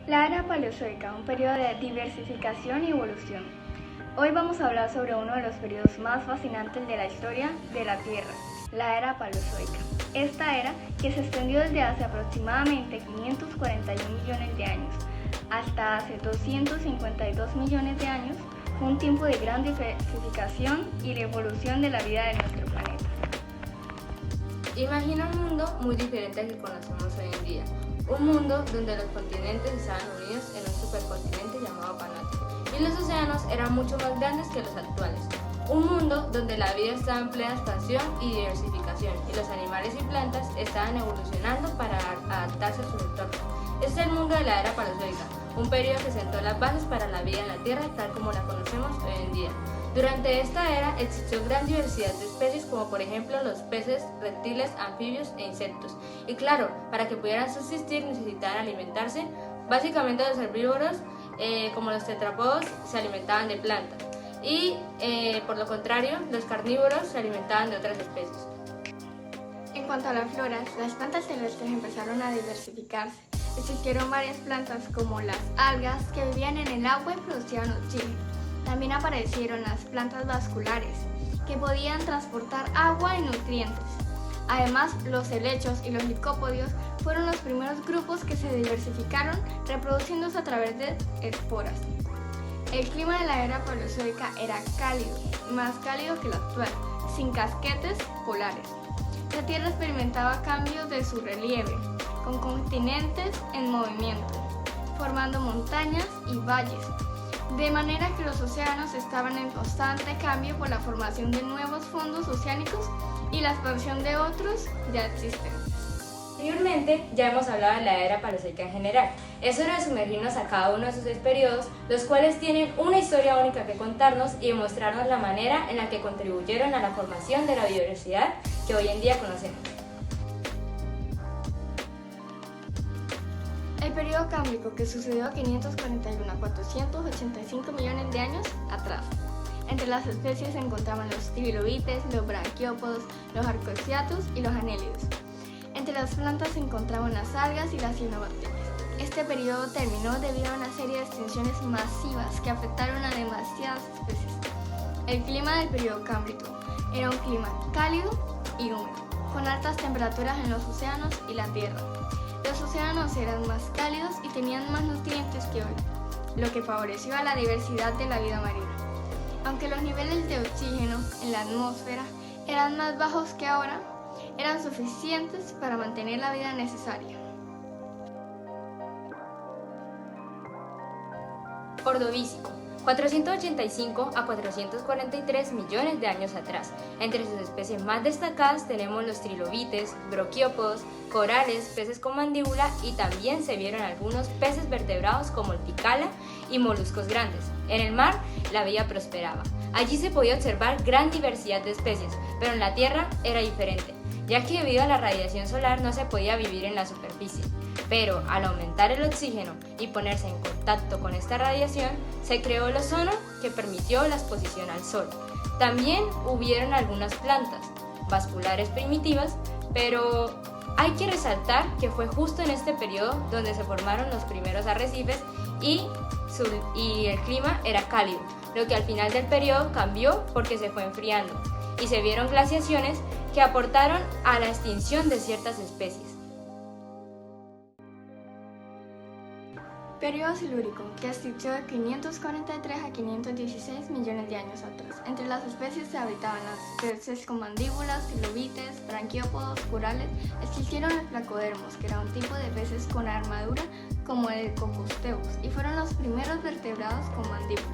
La era paleozoica, un periodo de diversificación y evolución. Hoy vamos a hablar sobre uno de los periodos más fascinantes de la historia de la Tierra, la era paleozoica. Esta era, que se extendió desde hace aproximadamente 541 millones de años hasta hace 252 millones de años, fue un tiempo de gran diversificación y de evolución de la vida de nuestro planeta. Imagina un mundo muy diferente al que conocemos hoy en día. Un mundo donde los continentes estaban unidos en un supercontinente llamado Panote y los océanos eran mucho más grandes que los actuales. Un mundo donde la vida estaba en plena expansión y diversificación y los animales y plantas estaban evolucionando para adaptarse a su entorno. Este es el mundo de la era paleozoica, un periodo que sentó las bases para la vida en la Tierra tal como la conocemos hoy en día. Durante esta era existió gran diversidad de especies como por ejemplo los peces, reptiles, anfibios e insectos. Y claro, para que pudieran subsistir necesitaban alimentarse. Básicamente los herbívoros, como los tetrápodos, se alimentaban de plantas. Y por lo contrario, los carnívoros se alimentaban de otras especies. En cuanto a la flora, las plantas terrestres empezaron a diversificarse. Existieron varias plantas como las algas que vivían en el agua y producían oxígeno. También aparecieron las plantas vasculares que podían transportar agua y nutrientes. Además, los helechos y los licópodios fueron los primeros grupos que se diversificaron reproduciéndose a través de esporas. El clima de la era paleozoica era cálido, más cálido que el actual, sin casquetes polares. La Tierra experimentaba cambios de su relieve, con continentes en movimiento, formando montañas y valles, de manera que los océanos estaban en constante cambio por la formación de nuevos fondos oceánicos y la expansión de otros ya existentes. Anteriormente ya hemos hablado de la era paleozoica en general. Es hora de sumergirnos a cada uno de sus seis periodos, los cuales tienen una historia única que contarnos y demostrarnos la manera en la que contribuyeron a la formación de la biodiversidad que hoy en día conocemos. El periodo cámbrico, que sucedió 541 a 485 millones de años atrás. Entre las especies se encontraban los trilobites, los branquiópodos, los arcoxiatos y los anélidos. Entre las plantas se encontraban las algas y las cianobacterias. Este periodo terminó debido a una serie de extinciones masivas que afectaron a demasiadas especies. El clima del periodo cámbrico era un clima cálido y húmedo, con altas temperaturas en los océanos y la tierra. Los océanos eran más cálidos y tenían más nutrientes que hoy, lo que favoreció a la diversidad de la vida marina. Aunque los niveles de oxígeno en la atmósfera eran más bajos que ahora, eran suficientes para mantener la vida necesaria. Ordovícico, 485 a 443 millones de años atrás. Entre sus especies más destacadas tenemos los trilobites, broquiópodos, corales, peces con mandíbula y también se vieron algunos peces vertebrados como el picala y moluscos grandes. En el mar la vida prosperaba. Allí se podía observar gran diversidad de especies, pero en la tierra era diferente, ya que debido a la radiación solar no se podía vivir en la superficie. Pero al aumentar el oxígeno y ponerse en contacto con esta radiación, se creó el ozono que permitió la exposición al sol. También hubieron algunas plantas vasculares primitivas, pero hay que resaltar que fue justo en este periodo donde se formaron los primeros arrecifes y el clima era cálido, lo que al final del periodo cambió porque se fue enfriando y se vieron glaciaciones que aportaron a la extinción de ciertas especies. Periodo silúrico, que existió de 543 a 516 millones de años atrás. Entre las especies se habitaban las peces con mandíbulas, trilobites, branquiópodos, corales. Existieron los placodermos, que era un tipo de peces con armadura como el Cocosteus, y fueron los primeros vertebrados con mandíbula.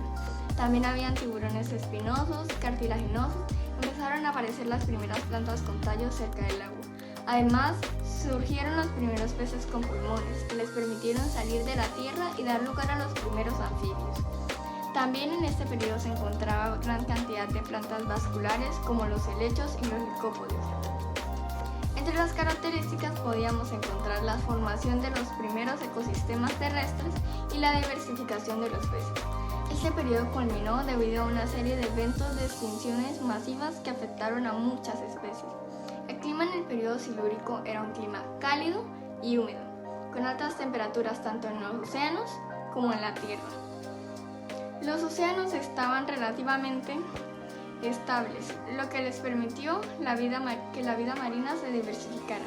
También habían tiburones espinosos, cartilaginosos. Empezaron a aparecer las primeras plantas con tallos cerca del agua. Además, surgieron los primeros peces con pulmones, que les permitieron salir de la tierra y dar lugar a los primeros anfibios. También en este periodo se encontraba gran cantidad de plantas vasculares como los helechos y los licópodios. Entre las características podíamos encontrar la formación de los primeros ecosistemas terrestres y la diversificación de los peces. Este periodo culminó debido a una serie de eventos de extinciones masivas que afectaron a muchas especies. El clima en el periodo silúrico era un clima cálido y húmedo, con altas temperaturas tanto en los océanos como en la Tierra. Los océanos estaban relativamente estables, lo que les permitió que la vida marina se diversificara.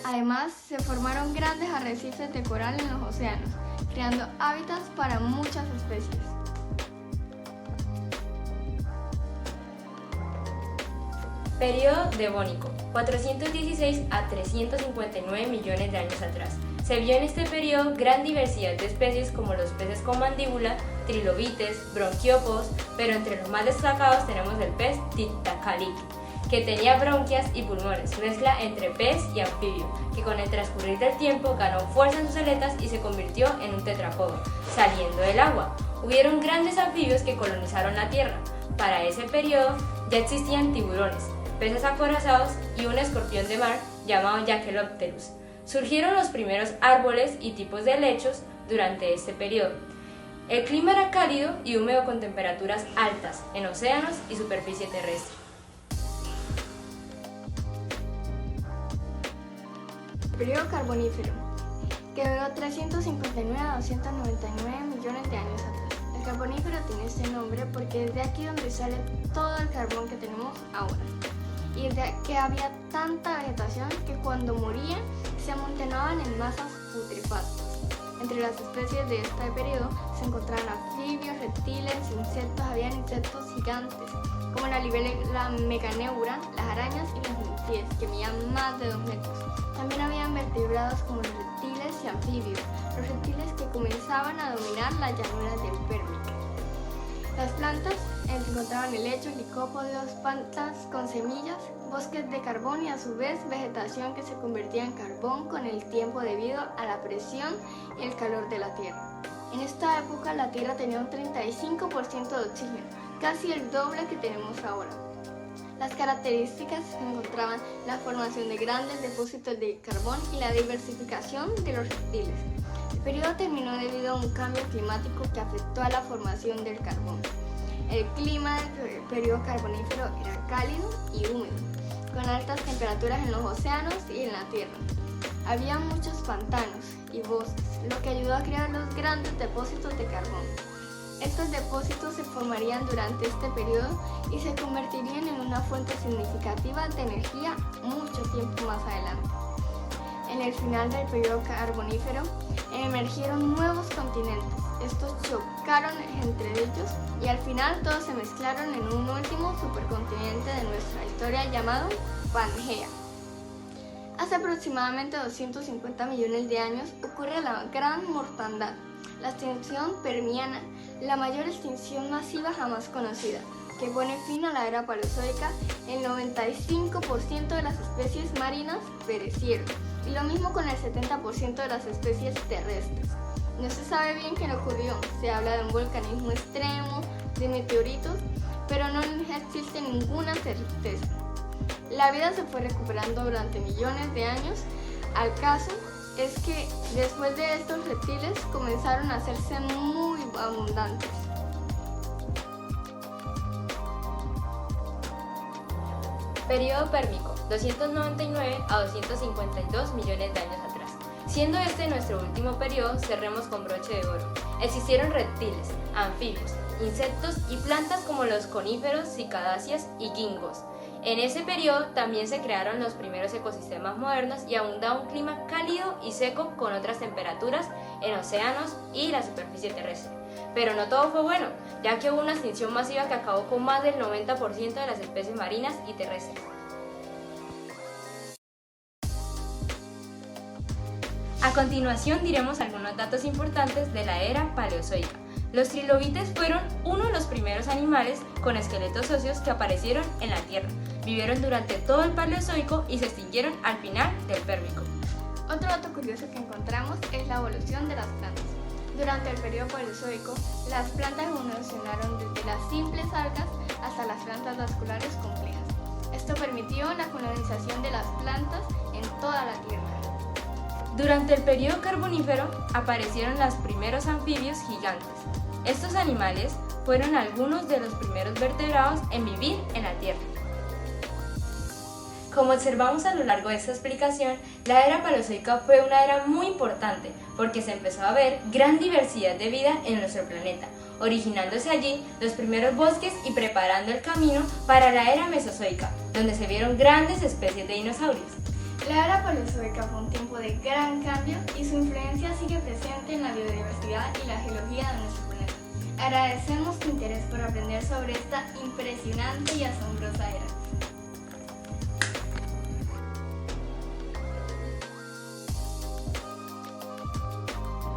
Además, se formaron grandes arrecifes de coral en los océanos, creando hábitats para muchas especies. Período Devónico, 416 a 359 millones de años atrás. Se vio en este periodo gran diversidad de especies como los peces con mandíbula, trilobites, bronquiópodos, pero entre los más destacados tenemos el pez Tiktaalik, que tenía bronquias y pulmones, mezcla entre pez y anfibio, que con el transcurrir del tiempo ganó fuerza en sus aletas y se convirtió en un tetrápodo, saliendo del agua. Hubieron grandes anfibios que colonizaron la Tierra. Para ese periodo ya existían tiburones, peces acorazados y un escorpión de mar llamado Jachelopterus. Surgieron los primeros árboles y tipos de helechos durante este periodo. El clima era cálido y húmedo con temperaturas altas en océanos y superficie terrestre. Período Carbonífero, que duró 359 a 299 millones de años atrás. El Carbonífero tiene este nombre porque es de aquí donde sale todo el carbón que tenemos ahora. Y es de que había tanta vegetación que cuando morían se amontonaban en masas putrefactas. Entre las especies de este periodo se encontraban anfibios, reptiles, insectos. Habían insectos gigantes como la libélula meganeura, las arañas y los milpies, que medían más de 2 metros. También habían vertebrados como los reptiles y anfibios, los reptiles que comenzaban a dominar las llanuras del Pérmico. Las plantas se encontraban helechos, licópodos, plantas con semillas, bosques de carbón y a su vez vegetación que se convertía en carbón con el tiempo debido a la presión y el calor de la Tierra. En esta época la Tierra tenía un 35% de oxígeno, casi el doble que tenemos ahora. Las características encontraban la formación de grandes depósitos de carbón y la diversificación de los reptiles. El periodo terminó debido a un cambio climático que afectó a la formación del carbón. El clima del periodo carbonífero era cálido y húmedo, con altas temperaturas en los océanos y en la Tierra. Había muchos pantanos y bosques, lo que ayudó a crear los grandes depósitos de carbón. Estos depósitos se formarían durante este periodo y se convertirían en una fuente significativa de energía mucho tiempo más adelante. En el final del periodo carbonífero emergieron nuevos continentes. Estos chocaron entre ellos y al final todos se mezclaron en un último supercontinente de nuestra historia llamado Pangea. Hace aproximadamente 250 millones de años ocurre la Gran Mortandad, la extinción permiana, la mayor extinción masiva jamás conocida, que pone fin a la era paleozoica. El 95% de las especies marinas perecieron, y lo mismo con el 70% de las especies terrestres. No se sabe bien qué ocurrió, se habla de un volcanismo extremo, de meteoritos, pero no existe ninguna certeza. La vida se fue recuperando durante millones de años. Al caso es que después de estos reptiles comenzaron a hacerse muy abundantes. Período Pérmico, 299 a 252 millones de años atrás. Siendo este nuestro último periodo, cerremos con broche de oro. Existieron reptiles, anfibios, insectos y plantas como los coníferos, cicadáceas y gingos. En ese periodo también se crearon los primeros ecosistemas modernos y abundaba un clima cálido y seco con otras temperaturas en océanos y la superficie terrestre. Pero no todo fue bueno, ya que hubo una extinción masiva que acabó con más del 90% de las especies marinas y terrestres. A continuación diremos algunos datos importantes de la era paleozoica. Los trilobites fueron uno de los primeros animales con esqueletos óseos que aparecieron en la Tierra. Vivieron durante todo el Paleozoico y se extinguieron al final del Pérmico. Otro dato curioso que encontramos es la evolución de las plantas. Durante el periodo Paleozoico, las plantas evolucionaron desde las simples algas hasta las plantas vasculares complejas. Esto permitió la colonización de las plantas en toda la Tierra. Durante el periodo carbonífero aparecieron los primeros anfibios gigantes. Estos animales fueron algunos de los primeros vertebrados en vivir en la Tierra. Como observamos a lo largo de esta explicación, la era Paleozoica fue una era muy importante porque se empezó a ver gran diversidad de vida en nuestro planeta, originándose allí los primeros bosques y preparando el camino para la era Mesozoica, donde se vieron grandes especies de dinosaurios. La era Paleozoica fue un tiempo de gran cambio y su influencia sigue presente en la biodiversidad y la geología de nuestro planeta. Agradecemos tu interés por aprender sobre esta impresionante y asombrosa era.